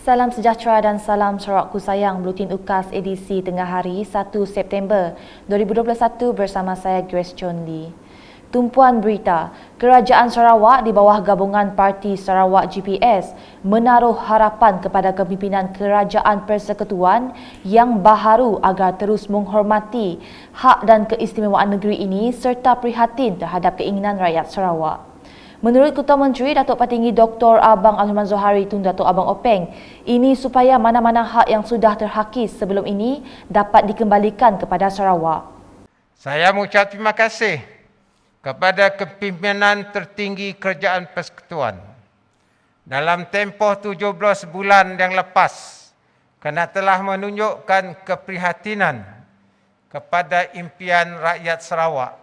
Salam sejahtera dan salam Sarawakku sayang, Buletin UKAS edisi tengah hari 1 September 2021 bersama saya Grace Chon Lee. Tumpuan berita, Kerajaan Sarawak di bawah gabungan Parti Sarawak GPS menaruh harapan kepada kepimpinan Kerajaan Persekutuan yang baharu agar terus menghormati hak dan keistimewaan negeri ini serta prihatin terhadap keinginan rakyat Sarawak. Menurut Ketua Menteri Datuk Patinggi Dr. Abang Al-Rahman Zohari Tun Datuk Abang Openg, ini supaya mana-mana hak yang sudah terhakis sebelum ini dapat dikembalikan kepada Sarawak. Saya mengucap terima kasih kepada kepimpinan tertinggi Kerajaan Persekutuan dalam tempoh 17 bulan yang lepas kerana telah menunjukkan keprihatinan kepada impian rakyat Sarawak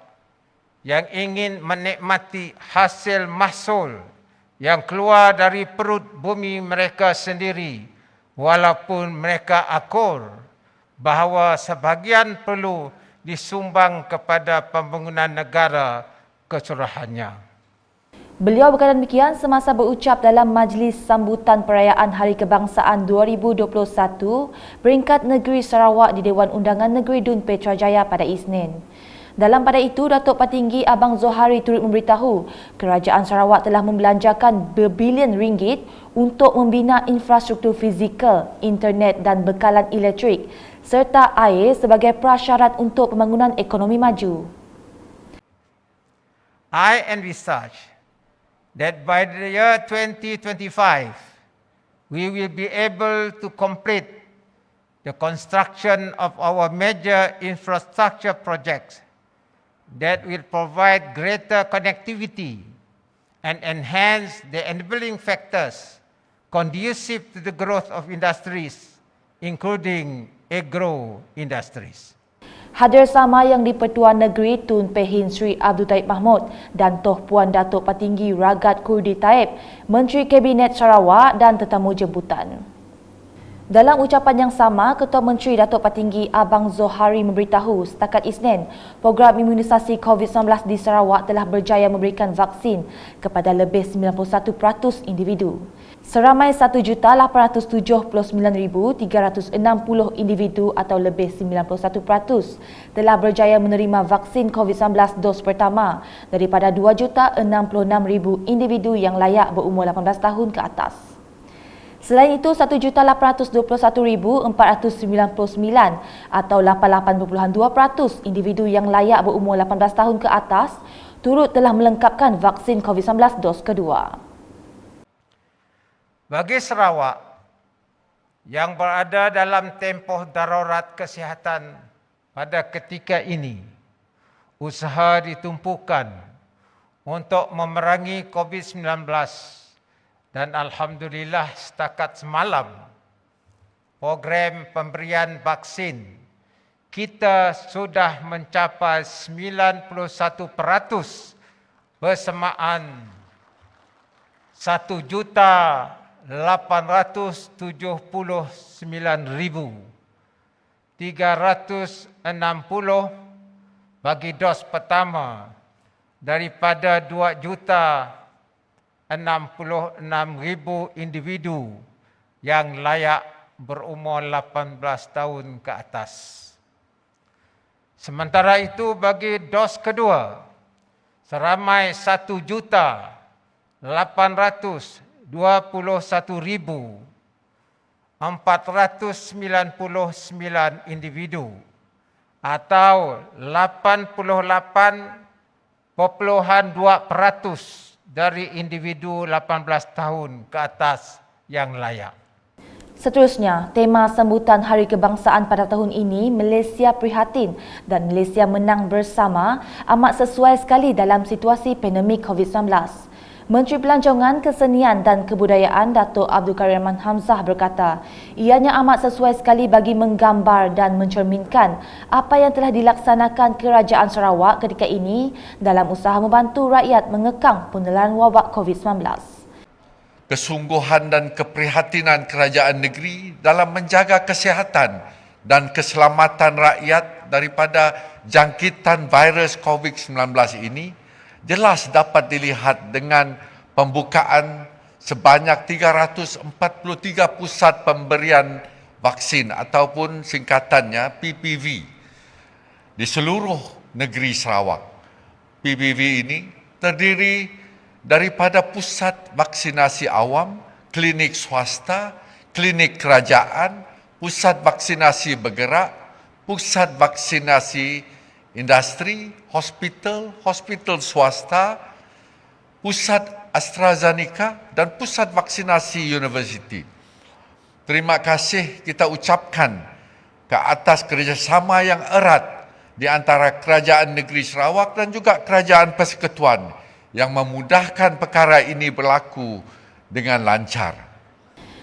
yang ingin menikmati hasil mahsul yang keluar dari perut bumi mereka sendiri walaupun mereka akur bahawa sebahagian perlu disumbang kepada pembangunan negara keseluruhannya. Beliau berkata demikian semasa berucap dalam majlis sambutan perayaan Hari Kebangsaan 2021 peringkat negeri Sarawak di Dewan Undangan Negeri Dun Putrajaya pada Isnin. Dalam pada itu, Datuk Patinggi Abang Zohari turut memberitahu Kerajaan Sarawak telah membelanjakan berbilion ringgit untuk membina infrastruktur fizikal, internet dan bekalan elektrik serta air sebagai prasyarat untuk pembangunan ekonomi maju. I envisage that by the year 2025, we will be able to complete the construction of our major infrastructure projects that will provide greater connectivity and enhance the enabling factors conducive to the growth of industries, including agro industries. Hadir sama yang di-Pertuan Negeri Tun Pehin Sri Abdul Taib Mahmud dan Toh Puan Datuk Patinggi Ragat Kurdi Taib, Menteri Kabinet Sarawak dan tetamu jemputan. Dalam ucapan yang sama, Ketua Menteri Datuk Patinggi Abang Zohari memberitahu setakat Isnin, program imunisasi COVID-19 di Sarawak telah berjaya memberikan vaksin kepada lebih 91% individu. Seramai 1,879,360 individu atau lebih 91% telah berjaya menerima vaksin COVID-19 dos pertama daripada 2,066,000 individu yang layak berumur 18 tahun ke atas. Selain itu, 1,821,499 atau 88.2% individu yang layak berumur 18 tahun ke atas turut telah melengkapkan vaksin COVID-19 dos kedua. Bagi Sarawak yang berada dalam tempoh darurat kesihatan pada ketika ini, usaha ditumpukan untuk memerangi COVID-19 dan alhamdulillah setakat semalam program pemberian vaksin kita sudah mencapai 91% bersamaan 1,879,360 bagi dos pertama daripada 2,066,000 individu yang layak berumur 18 tahun ke atas. Sementara itu bagi dos kedua, seramai 1,821,499 individu atau 88.2% dari individu 18 tahun ke atas yang layak. Seterusnya, tema sambutan Hari Kebangsaan pada tahun ini, Malaysia Prihatin dan Malaysia Menang Bersama, amat sesuai sekali dalam situasi pandemik COVID-19. Menteri Pelancongan, Kesenian dan Kebudayaan Datuk Abdul Karim Hamzah berkata, ianya amat sesuai sekali bagi menggambar dan mencerminkan apa yang telah dilaksanakan Kerajaan Sarawak ketika ini dalam usaha membantu rakyat mengekang penularan wabak COVID-19. Kesungguhan dan keprihatinan kerajaan negeri dalam menjaga kesihatan dan keselamatan rakyat daripada jangkitan virus COVID-19 ini jelas dapat dilihat dengan pembukaan sebanyak 343 pusat pemberian vaksin ataupun singkatannya PPV di seluruh negeri Sarawak. PPV ini terdiri daripada pusat vaksinasi awam, klinik swasta, klinik kerajaan, pusat vaksinasi bergerak, pusat vaksinasi industri, hospital, hospital swasta, pusat AstraZeneca dan pusat vaksinasi universiti. Terima kasih kita ucapkan ke atas kerjasama yang erat di antara Kerajaan Negeri Sarawak dan juga Kerajaan Persekutuan yang memudahkan perkara ini berlaku dengan lancar.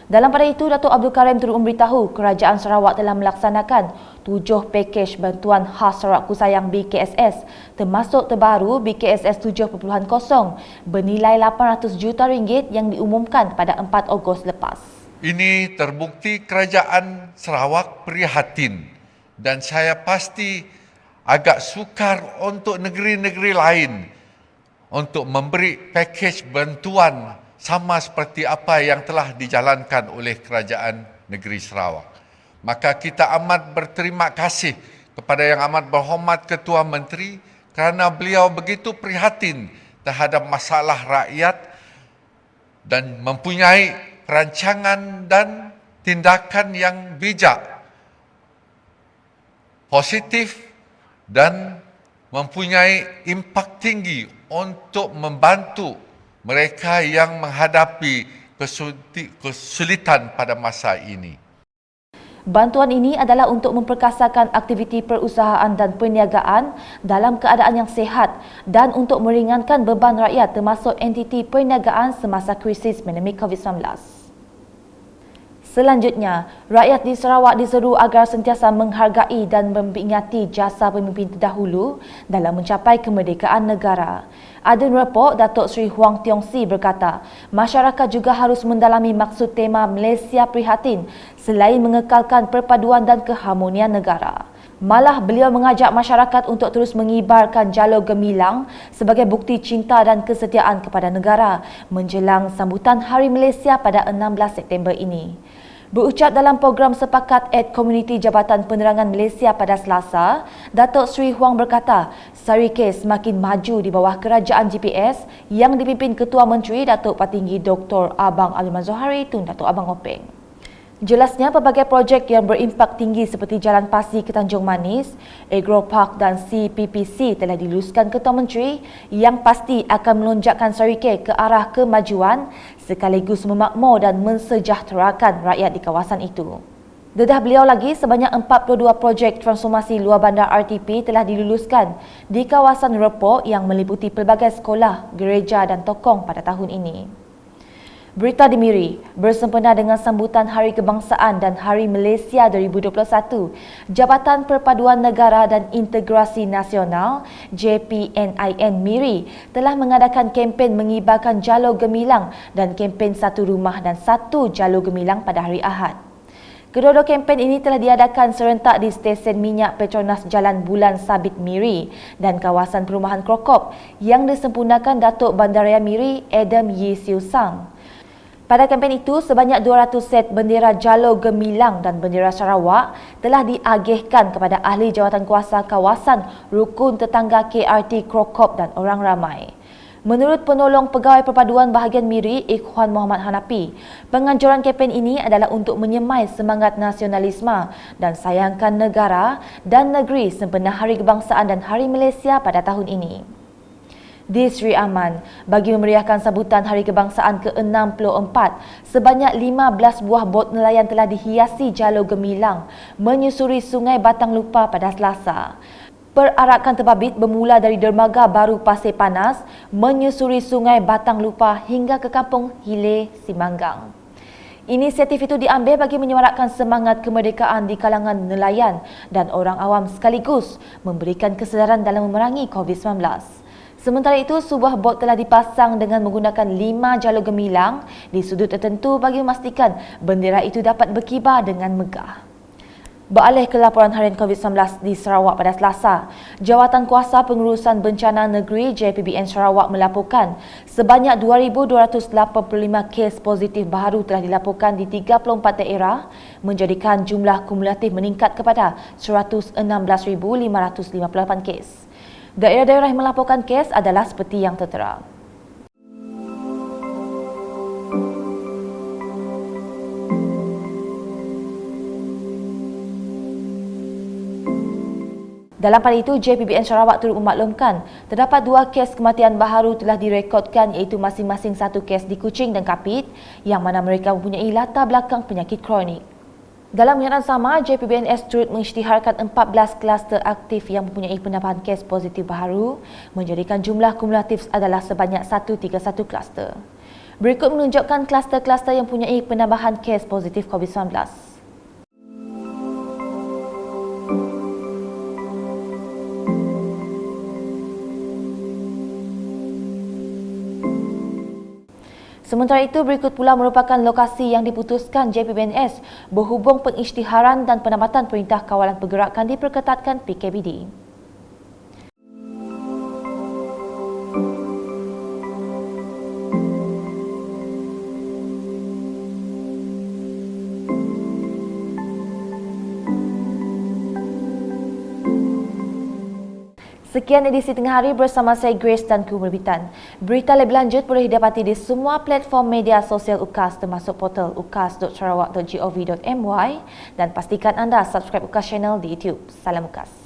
Dalam pada itu, Datuk Abdul Karim turut memberitahu Kerajaan Sarawak telah melaksanakan 7 pakej bantuan khas Sarawak Kusayang BKSS termasuk terbaru BKSS 7.0 bernilai RM800 juta yang diumumkan pada 4 Ogos lepas. Ini terbukti Kerajaan Sarawak prihatin dan saya pasti agak sukar untuk negeri-negeri lain untuk memberi pakej bantuan sama seperti apa yang telah dijalankan oleh Kerajaan Negeri Sarawak. Maka kita amat berterima kasih kepada Yang Amat Berhormat Ketua Menteri kerana beliau begitu prihatin terhadap masalah rakyat dan mempunyai perancangan dan tindakan yang bijak, positif dan mempunyai impak tinggi untuk membantu mereka yang menghadapi kesulitan pada masa ini. Bantuan ini adalah untuk memperkasakan aktiviti perusahaan dan perniagaan dalam keadaan yang sihat dan untuk meringankan beban rakyat termasuk entiti perniagaan semasa krisis pandemik COVID-19. Selanjutnya, rakyat di Sarawak diseru agar sentiasa menghargai dan memperingati jasa pemimpin terdahulu dalam mencapai kemerdekaan negara. Adun Report Datuk Seri Huang Tiong Si berkata, masyarakat juga harus mendalami maksud tema Malaysia Prihatin selain mengekalkan perpaduan dan keharmonian negara. Malah beliau mengajak masyarakat untuk terus mengibarkan jalur gemilang sebagai bukti cinta dan kesetiaan kepada negara menjelang sambutan Hari Malaysia pada 16 September ini. Berucap dalam program sepakat at Komuniti Jabatan Penerangan Malaysia pada Selasa, Datuk Seri Huang berkata, Sarike semakin maju di bawah kerajaan GPS yang dipimpin Ketua Menteri Datuk Patinggi Dr. Abang Aliman Zohari Tun Datuk Abang Openg. Jelasnya, pelbagai projek yang berimpak tinggi seperti Jalan Pasi ke Tanjung Manis, Agro Park dan CPPC telah diluluskan Ketua Menteri yang pasti akan melonjakkan Sarike ke arah kemajuan sekaligus memakmur dan mensejahterakan rakyat di kawasan itu. Dedah beliau lagi, sebanyak 42 projek transformasi luar bandar RTP telah diluluskan di kawasan Repok yang meliputi pelbagai sekolah, gereja dan tokong pada tahun ini. Berita di Miri, bersempena dengan sambutan Hari Kebangsaan dan Hari Malaysia 2021, Jabatan Perpaduan Negara dan Integrasi Nasional JPNIN Miri telah mengadakan kempen mengibarkan jalur gemilang dan kempen satu rumah dan satu jalur gemilang pada hari Ahad. Kedua-dua kempen ini telah diadakan serentak di stesen minyak Petronas Jalan Bulan Sabit Miri dan kawasan perumahan Krokop yang disempurnakan Datuk Bandaraya Miri Adam Yee Siu Sang. Pada kempen itu, sebanyak 200 set bendera jalur gemilang dan bendera Sarawak telah diagihkan kepada ahli jawatankuasa kawasan Rukun Tetangga KRT Krokop dan orang ramai. Menurut penolong pegawai perpaduan bahagian Miri, Ikhwan Muhammad Hanapi, penganjuran kempen ini adalah untuk menyemai semangat nasionalisme dan sayangkan negara dan negeri sempena Hari Kebangsaan dan Hari Malaysia pada tahun ini. Di Sri Aman, bagi memeriahkan sambutan Hari Kebangsaan ke-64, sebanyak 15 buah bot nelayan telah dihiasi jalur gemilang menyusuri Sungai Batang Lupa pada Selasa. Perarakan terbabit bermula dari dermaga baru Pasir Panas menyusuri Sungai Batang Lupa hingga ke Kampung Hilir Simanggang. Inisiatif itu diambil bagi menyemarakkan semangat kemerdekaan di kalangan nelayan dan orang awam sekaligus memberikan kesedaran dalam memerangi COVID-19. Sementara itu, sebuah bot telah dipasang dengan menggunakan 5 jalur gemilang di sudut tertentu bagi memastikan bendera itu dapat berkibar dengan megah. Beralih ke laporan harian COVID-19 di Sarawak pada Selasa, Jawatan Kuasa Pengurusan Bencana Negeri JPBN Sarawak melaporkan sebanyak 2,285 kes positif baharu telah dilaporkan di 34 daerah, menjadikan jumlah kumulatif meningkat kepada 116,558 kes. Daerah-daerah yang melaporkan kes adalah seperti yang tertera. Dalam pada itu, JPBN Sarawak turut memaklumkan terdapat 2 kes kematian baharu telah direkodkan, iaitu masing-masing 1 kes di Kuching dan Kapit yang mana mereka mempunyai latar belakang penyakit kronik. Dalam kenyataan sama, JPBNS turut mengisytiharkan 14 kluster aktif yang mempunyai penambahan kes positif baharu, menjadikan jumlah kumulatif adalah sebanyak 131 kluster. Berikut menunjukkan kluster-kluster yang mempunyai penambahan kes positif COVID-19. Sementara itu, berikut pula merupakan lokasi yang diputuskan JPBNS berhubung pengisytiharan dan penambatan Perintah Kawalan Pergerakan diperketatkan PKBD. Sekian edisi Tengah Hari bersama saya Grace dan kru berbitan. Berita lebih lanjut boleh didapati di semua platform media sosial UKAS termasuk portal ukas.sarawak.gov.my dan pastikan anda subscribe UKAS channel di YouTube. Salam UKAS.